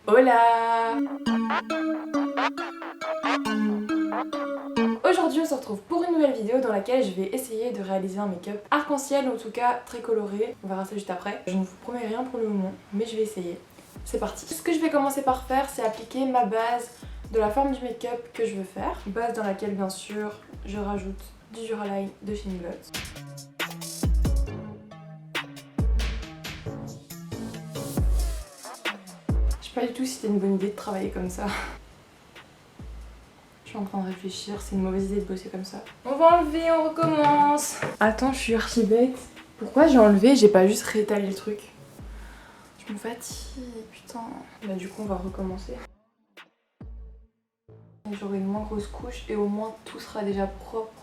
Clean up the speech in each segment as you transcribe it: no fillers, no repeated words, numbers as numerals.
Hola! Aujourd'hui on se retrouve pour une nouvelle vidéo dans laquelle je vais essayer de réaliser un make-up arc-en-ciel, ou en tout cas très coloré. On verra ça juste après. Je ne vous promets rien pour le moment, mais je vais essayer. C'est parti. Ce que je vais commencer par faire, c'est appliquer ma base de la forme du make-up que je veux faire. Base dans laquelle bien sûr je rajoute du Duraline de chez Inglot. Je sais pas du tout si c'était une bonne idée de travailler comme ça. Je suis en train de réfléchir, c'est une mauvaise idée de bosser comme ça. On va enlever, on recommence. Attends, je suis archi bête. Pourquoi j'ai enlevé, j'ai pas juste réétalé le truc? Je me fatigue, putain. Bah du coup on va recommencer. J'aurai une moins grosse couche et au moins tout sera déjà propre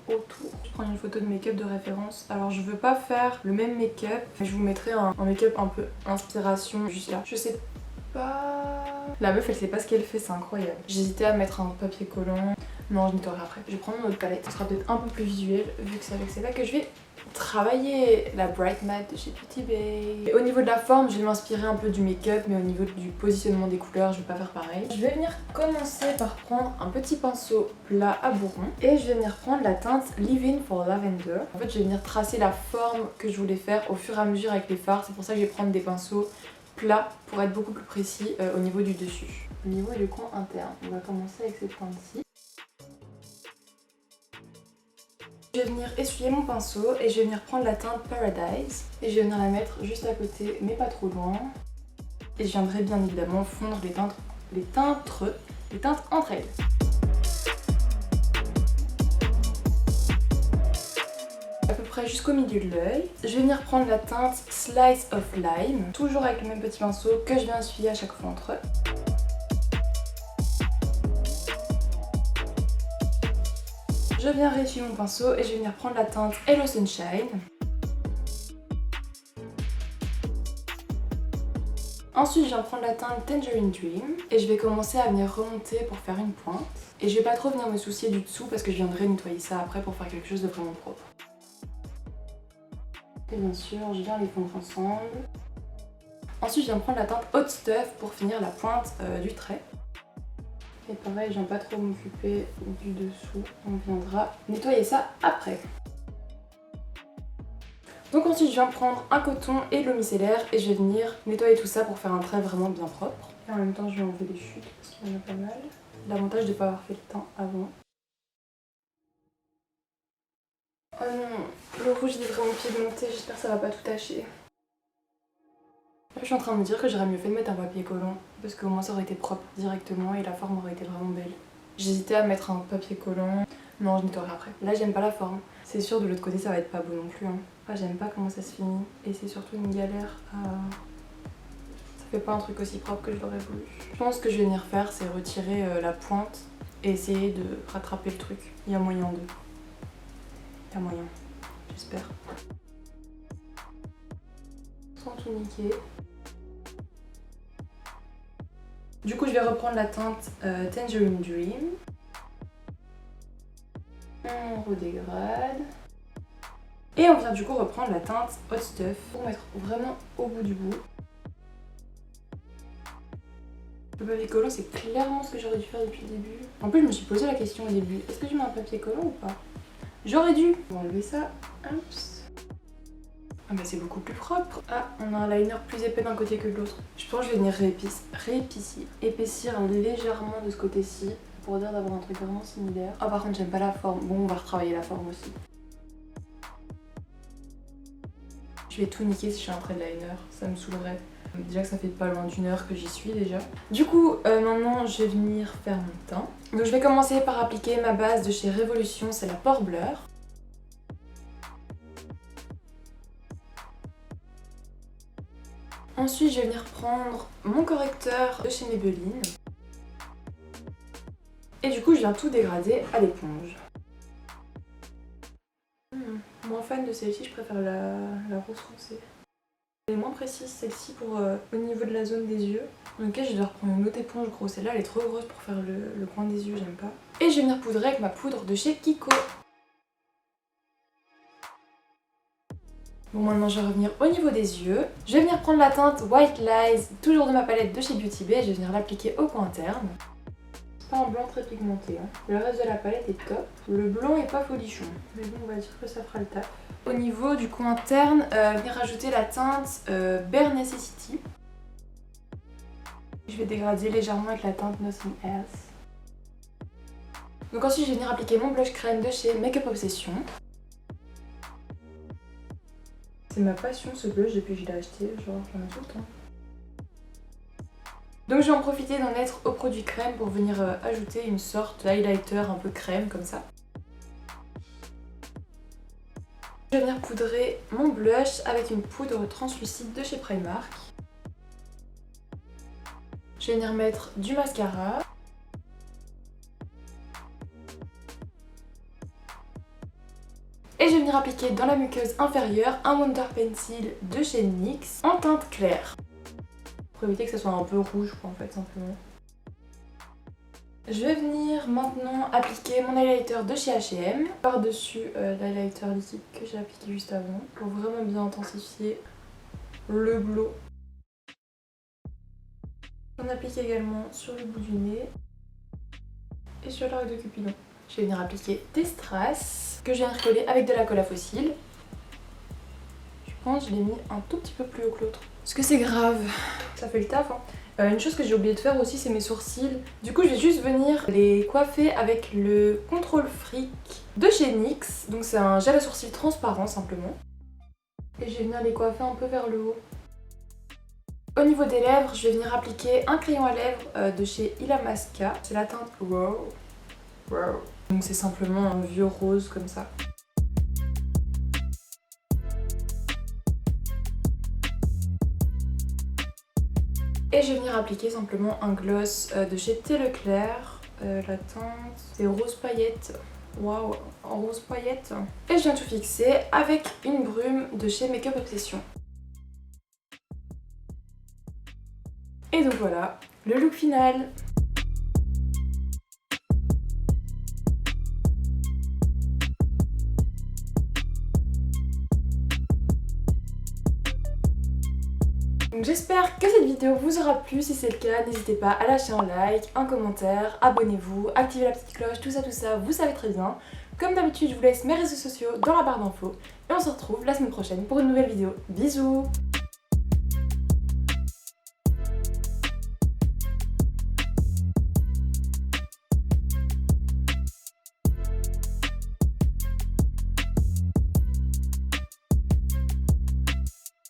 autour. Je prends une photo de make-up de référence. Alors je veux pas faire le même make-up, mais je vous mettrai un make-up un peu inspiration juste là. Je sais pas... La meuf elle sait pas ce qu'elle fait, c'est incroyable. J'hésitais à mettre un papier collant. Non, je nettoierai après. Je vais prendre mon autre palette. Ce sera peut-être un peu plus visuel vu que c'est avec celle-là que je vais travailler. La Bright Matte de chez Beauty Bay. Et au niveau de la forme, je vais m'inspirer un peu du make-up, mais au niveau du positionnement des couleurs, je vais pas faire pareil. Je vais venir commencer par prendre un petit pinceau plat à bourron et je vais venir prendre la teinte Leave-In for Lavender. En fait, je vais venir tracer la forme que je voulais faire au fur et à mesure avec les fards. C'est pour ça que je vais prendre des pinceaux plats pour être beaucoup plus précis au niveau du dessus. Au niveau du coin interne, on va commencer avec cette teinte-ci. Je vais venir essuyer mon pinceau et je vais venir prendre la teinte Paradise et je vais venir la mettre juste à côté mais pas trop loin. Et je viendrai bien évidemment fondre les teintes entre elles. À peu près jusqu'au milieu de l'œil. Je vais venir prendre la teinte Slice of Lime, toujours avec le même petit pinceau que je viens essuyer à chaque fois entre eux. Je viens réessuyer mon pinceau et je vais venir prendre la teinte Hello Sunshine. Ensuite, je viens prendre la teinte Tangerine Dream et je vais commencer à venir remonter pour faire une pointe. Et je vais pas trop venir me soucier du dessous parce que je viendrai nettoyer ça après pour faire quelque chose de vraiment propre. Et bien sûr, je viens les fondre ensemble. Ensuite, je viens prendre la teinte Hot Stuff pour finir la pointe du trait. Et pareil, je viens pas trop m'occuper du dessous. On viendra nettoyer ça après. Donc ensuite, je viens prendre un coton et de l'eau micellaire et je vais venir nettoyer tout ça pour faire un trait vraiment bien propre. Et en même temps, je vais enlever les chutes parce qu'il y en a pas mal. L'avantage de ne pas avoir fait le teint avant. Oh non, le rouge il est vraiment pigmenté, j'espère que ça va pas tout tacher. Je suis en train de me dire que j'aurais mieux fait de mettre un papier collant parce qu'au moins ça aurait été propre directement et la forme aurait été vraiment belle. J'hésitais à mettre un papier collant, non je nettoierai après. Là j'aime pas la forme, c'est sûr de l'autre côté ça va être pas beau non plus. Ah, j'aime pas comment ça se finit et c'est surtout une galère à... Ça fait pas un truc aussi propre que je l'aurais voulu. Je pense que je vais venir faire c'est retirer la pointe et essayer de rattraper le truc. Il y a moyen de... Il y a moyen, j'espère. Sans tout niquer. Du coup, je vais reprendre la teinte Tangerine Dream. On redégrade. Et on vient du coup reprendre la teinte Hot Stuff pour mettre vraiment au bout du bout. Le papier collant, c'est clairement ce que j'aurais dû faire depuis le début. En plus, je me suis posé la question au début. Est-ce que je mets un papier collant ou pas? J'aurais dû. On va enlever ça. Oups. Ah bah c'est beaucoup plus propre. Ah, on a un liner plus épais d'un côté que de l'autre. Je pense que je vais venir épaissir légèrement de ce côté-ci pour dire d'avoir un truc vraiment similaire. Ah par contre j'aime pas la forme. Bon, on va retravailler la forme aussi. Je vais tout niquer si je fais un trait de liner, ça me saoulerait. Déjà que ça fait pas loin d'1 heure que j'y suis déjà. Du coup, maintenant je vais venir faire mon teint. Donc je vais commencer par appliquer ma base de chez Révolution, c'est la Pore Blur. Ensuite, je vais venir prendre mon correcteur de chez Maybelline. Et du coup, je viens tout dégrader à l'éponge. Moins fan de celle-ci, je préfère la rose foncée. Elle est moins précise celle-ci pour au niveau de la zone des yeux. Donc je dois reprendre une autre éponge gros. Celle-là, elle est trop grosse pour faire le coin des yeux, j'aime pas. Et je vais venir poudrer avec ma poudre de chez Kiko. Bon, maintenant je vais revenir au niveau des yeux. Je vais venir prendre la teinte White Lies, toujours de ma palette de chez Beauty Bay. Je vais venir l'appliquer au coin interne. C'est pas un blanc très pigmenté, hein. Le reste de la palette est top. Le blanc est pas folichon, mais bon, on va dire que ça fera le taf. Au niveau du coin interne, venir rajouter la teinte Bare Necessity. Je vais dégrader légèrement avec la teinte Nothing Else. Donc ensuite je vais venir appliquer mon blush crème de chez Makeup Obsession. C'est ma passion ce blush depuis que je l'ai acheté, genre j'en ai tout le temps. Donc je vais en profiter d'en mettre au produit crème pour venir ajouter une sorte d'highlighter un peu crème comme ça. Je vais venir poudrer mon blush avec une poudre translucide de chez Primark. Je vais venir mettre du mascara. Et je vais venir appliquer dans la muqueuse inférieure un Wonder Pencil de chez NYX en teinte claire. Pour éviter que ça soit un peu rouge quoi, en fait, simplement. Je vais venir maintenant appliquer mon highlighter de chez H&M par-dessus l'highlighter liquide que j'ai appliqué juste avant pour vraiment bien intensifier le glow. J'en applique également sur le bout du nez et sur l'œil de Cupidon. Je vais venir appliquer des strass que je viens recoller avec de la colle à fossiles. Je pense que je l'ai mis un tout petit peu plus haut que l'autre. Parce que c'est grave, ça fait le taf hein. Une chose que j'ai oublié de faire aussi, c'est mes sourcils. Du coup je vais juste venir les coiffer avec le Control Freak de chez NYX. Donc c'est un gel à sourcils transparent simplement. Et je vais venir les coiffer un peu vers le haut. Au niveau des lèvres, je vais venir appliquer un crayon à lèvres de chez Illamasqua. C'est la teinte Wow. Wow. Donc c'est simplement un vieux rose comme ça. Et je vais venir appliquer simplement un gloss de chez Thé Leclerc. La teinte, c'est rose paillette. Waouh, en rose paillette. Et je viens tout fixer avec une brume de chez Makeup Obsession. Et donc voilà, le look final. J'espère que cette vidéo vous aura plu. Si c'est le cas, n'hésitez pas à lâcher un like, un commentaire, abonnez-vous, activez la petite cloche, tout ça, vous savez très bien. Comme d'habitude, je vous laisse mes réseaux sociaux dans la barre d'infos. Et on se retrouve la semaine prochaine pour une nouvelle vidéo. Bisous!